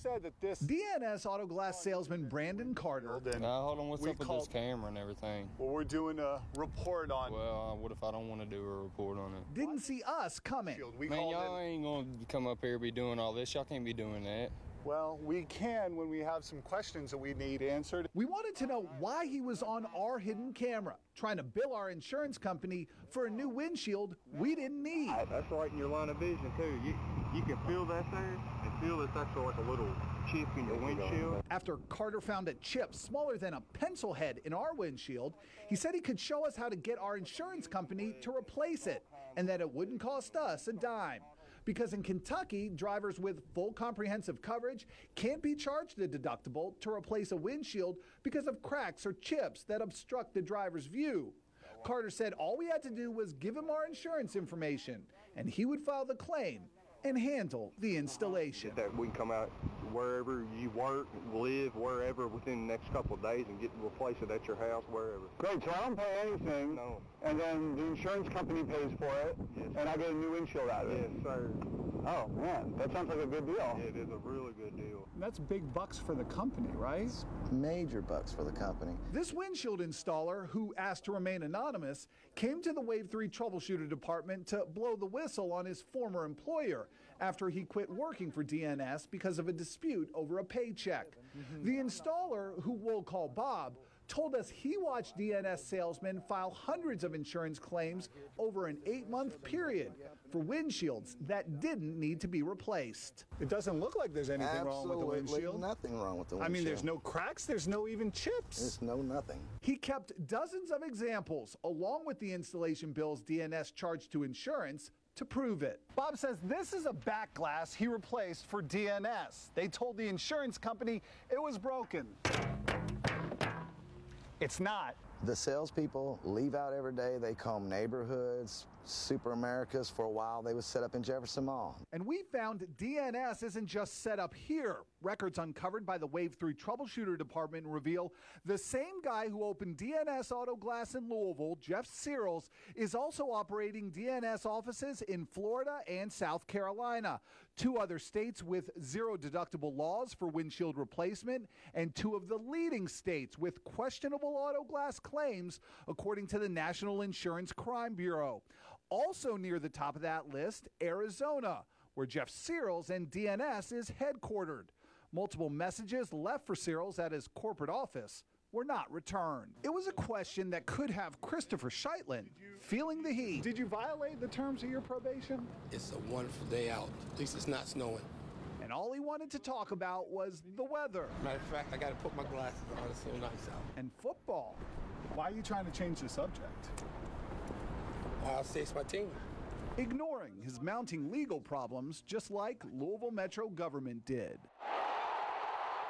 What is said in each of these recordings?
said that this DNS auto glass salesman Brandon Carter. Now, hold on, what's up with this camera and everything? Well, we're doing a report on. Well, what if I don't want to do a report on it? Didn't see us coming. Man, y'all ain't going to come up here and be doing all this. Y'all can't be doing that. Well, we can when we have some questions that we need answered. We wanted to know why he was on our hidden camera, trying to bill our insurance company for a new windshield we didn't need. That's right in your line of vision, too. You can feel that there and feel it's actually like a little chip in your windshield. After Carter found a chip smaller than a pencil head in our windshield, he said he could show us how to get our insurance company to replace it and that it wouldn't cost us a dime. Because in Kentucky, drivers with full comprehensive coverage can't be charged a deductible to replace a windshield because of cracks or chips that obstruct the driver's view. Carter said all we had to do was give him our insurance information, and he would file the claim and handle the installation. That we can come out wherever you work, live, wherever within the next couple of days and replace it at your house, wherever. Great, so I don't pay anything. No. And then the insurance company pays for it, yes, and I get a new windshield out of it. Yes, sir. Oh, man, that sounds like a good deal. Yeah, it is a really good deal. That's big bucks for the company, right? Major bucks for the company. This windshield installer, who asked to remain anonymous, came to the Wave 3 Troubleshooter department to blow the whistle on his former employer after he quit working for DNS because of a dispute over a paycheck. The installer, who we'll call Bob, told us he watched DNS salesmen file hundreds of insurance claims over an 8-month period for windshields that didn't need to be replaced. It doesn't look like there's anything wrong with the windshield. Nothing wrong with the windshield. I mean, there's no cracks, there's no even chips. There's no nothing. He kept dozens of examples along with the installation bills DNS charged to insurance to prove it. Bob says this is a back glass he replaced for DNS. They told the insurance company it was broken. It's not. The salespeople leave out every day. They comb neighborhoods, Super Americas. For a while, they was set up in Jefferson Mall. And we found DNS isn't just set up here. Records uncovered by the Wave 3 Troubleshooter department reveal the same guy who opened DNS Auto Glass in Louisville, Jeff Searles, is also operating DNS offices in Florida and South Carolina, 2 other states with zero deductible laws for windshield replacement, and 2 of the leading states with questionable auto glass claims, according to the National Insurance Crime Bureau. Also near the top of that list, Arizona, where Jeff Searles and DNS is headquartered. Multiple messages left for Searles at his corporate office were not returned. It was a question that could have Christopher Sheitlin feeling the heat. Did you violate the terms of your probation? It's a wonderful day out. At least it's not snowing. And all he wanted to talk about was the weather. Matter of fact, I got to put my glasses on. It's so nice out. And football. Why are you trying to change the subject? I'll say it's my team. Ignoring his mounting legal problems, just like Louisville Metro government did.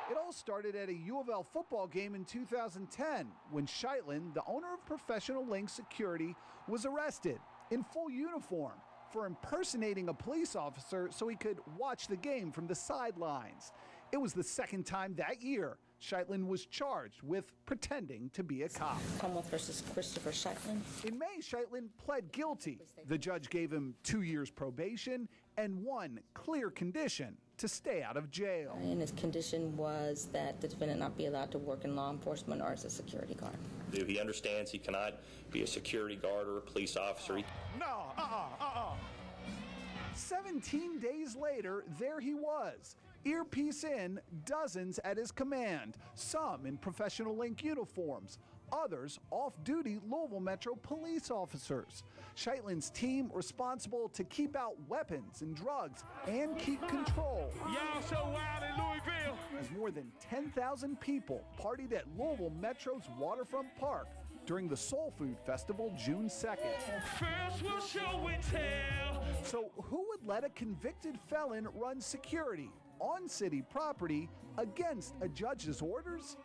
It all started at a U of L football game in 2010 when Sheitlin, the owner of Professional Link Security, was arrested in full uniform for impersonating a police officer so he could watch the game from the sidelines. It was the second time that year Sheitlin was charged with pretending to be a cop. Commonwealth versus Christopher Sheitlin. In May, Sheitlin pled guilty. The judge gave him 2 years probation and 1 clear condition: to stay out of jail. And his condition was that the defendant not be allowed to work in law enforcement or as a security guard. He understands he cannot be a security guard or a police officer. No, 17 days later, there he was. Earpiece in, dozens at his command, some in Professional Link uniforms, others off-duty Louisville Metro police officers. Sheitlin's team responsible to keep out weapons and drugs and keep control. Y'all so wild in Louisville. As more than 10,000 people partied at Louisville Metro's Waterfront Park during the Soul Food Festival June 2nd. First we'll show and tell. So who would let a convicted felon run security on city property against a judge's orders?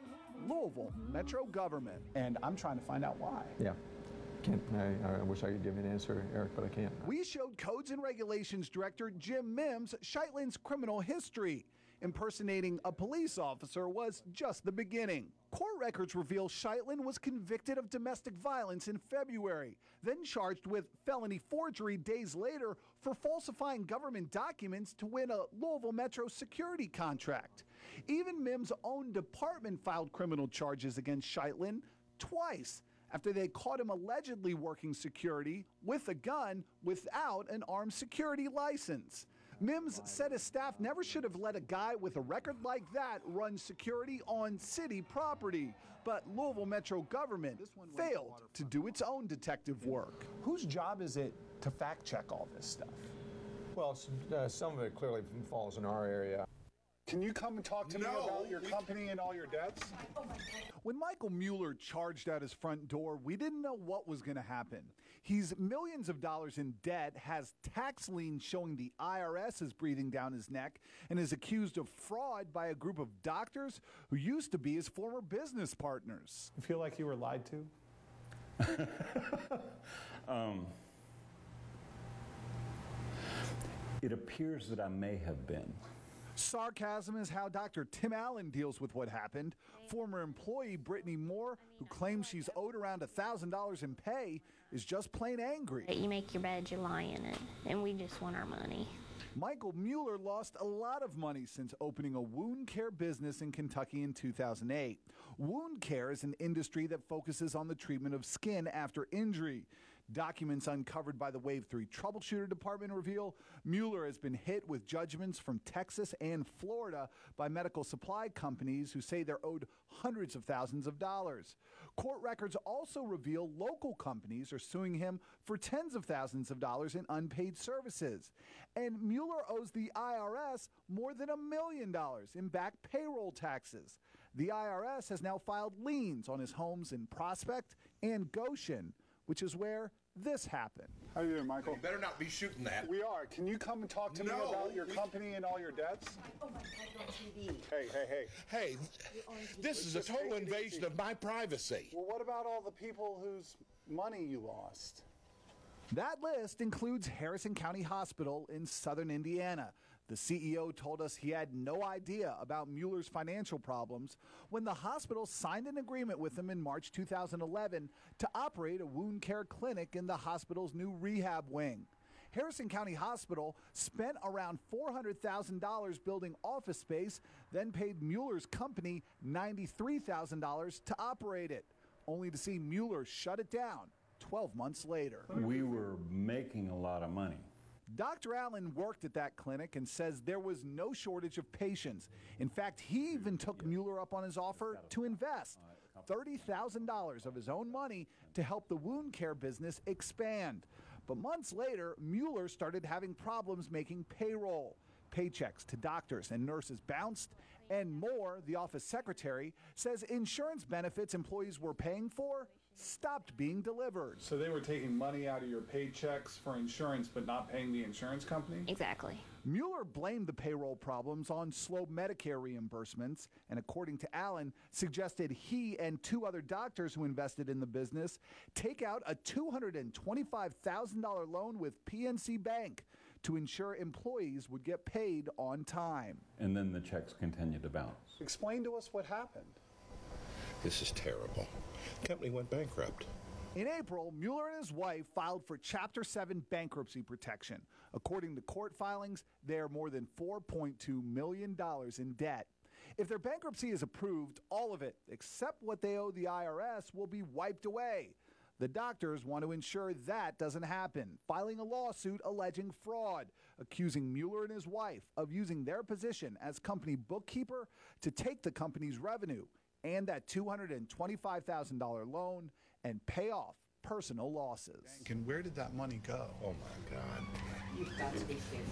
Louisville Metro government. And I'm trying to find out why. Yeah. I wish I could give you an answer, Eric, but I can't. We showed Codes and Regulations Director Jim Mims Sheitlin's criminal history. Impersonating a police officer was just the beginning. Court records reveal Sheitlin was convicted of domestic violence in February, then charged with felony forgery days later for falsifying government documents to win a Louisville Metro security contract. Even MIM's own department filed criminal charges against Sheitlin twice after they caught him allegedly working security with a gun without an armed security license. MIMS said his staff never should have let a guy with a record like that run security on city property, but Louisville Metro government failed to do its own detective work. Whose job is it to fact check all this stuff? Well, some of it clearly falls in our area. Can you come and talk to me about your company and all your debts? When Michael Mueller charged at his front door, we didn't know what was going to happen. He's millions of dollars in debt, has tax liens showing the IRS is breathing down his neck, and is accused of fraud by a group of doctors who used to be his former business partners. You feel like you were lied to? It appears that I may have been. Sarcasm is how Dr. Tim Allen deals with what happened. Former employee Brittany Moore, who claims she's owed around $1,000 in pay, is just plain angry. You make your bed, you lie in it, and we just want our money. Michael Mueller lost a lot of money since opening a wound care business in Kentucky in 2008. Wound care is an industry that focuses on the treatment of skin after injury. Documents uncovered by the Wave 3 Troubleshooter Department reveal Mueller has been hit with judgments from Texas and Florida by medical supply companies who say they're owed hundreds of thousands of dollars. Court records also reveal local companies are suing him for tens of thousands of dollars in unpaid services. And Mueller owes the IRS more than $1 million in back payroll taxes. The IRS has now filed liens on his homes in Prospect and Goshen, which is where this happened. How you doing, Michael? You better not be shooting that. We are. Can you come and talk to me about your company and all your debts? Oh my God, on TV. Hey. Hey, this is a total invasion of my privacy. Well, what about all the people whose money you lost? That list includes Harrison County Hospital in southern Indiana. The CEO told us he had no idea about Mueller's financial problems when the hospital signed an agreement with him in March 2011 to operate a wound care clinic in the hospital's new rehab wing. Harrison County Hospital spent around $400,000 building office space, then paid Mueller's company $93,000 to operate it, only to see Mueller shut it down 12 months later. We were making a lot of money. Dr. Allen worked at that clinic and says there was no shortage of patients. In fact, he even took Mueller up on his offer to invest $30,000 of his own money to help the wound care business expand. But months later, Mueller started having problems making payroll. Paychecks to doctors and nurses bounced, and Moore, the office secretary, says insurance benefits employees were paying for stopped being delivered. So they were taking money out of your paychecks for insurance but not paying the insurance company? Exactly. Mueller blamed the payroll problems on slow Medicare reimbursements, and according to Allen, suggested he and two other doctors who invested in the business take out a $225,000 loan with PNC Bank to ensure employees would get paid on time. And then the checks continued to bounce. Explain to us what happened. This is terrible. The company went bankrupt. In April, Mueller and his wife filed for Chapter 7 bankruptcy protection. According to court filings, they are more than $4.2 million in debt. If their bankruptcy is approved, all of it, except what they owe the IRS, will be wiped away. The doctors want to ensure that doesn't happen, filing a lawsuit alleging fraud, accusing Mueller and his wife of using their position as company bookkeeper to take the company's revenue and that $225,000 loan and pay off personal losses. And where did that money go? Oh, my God. You've got to be kidding.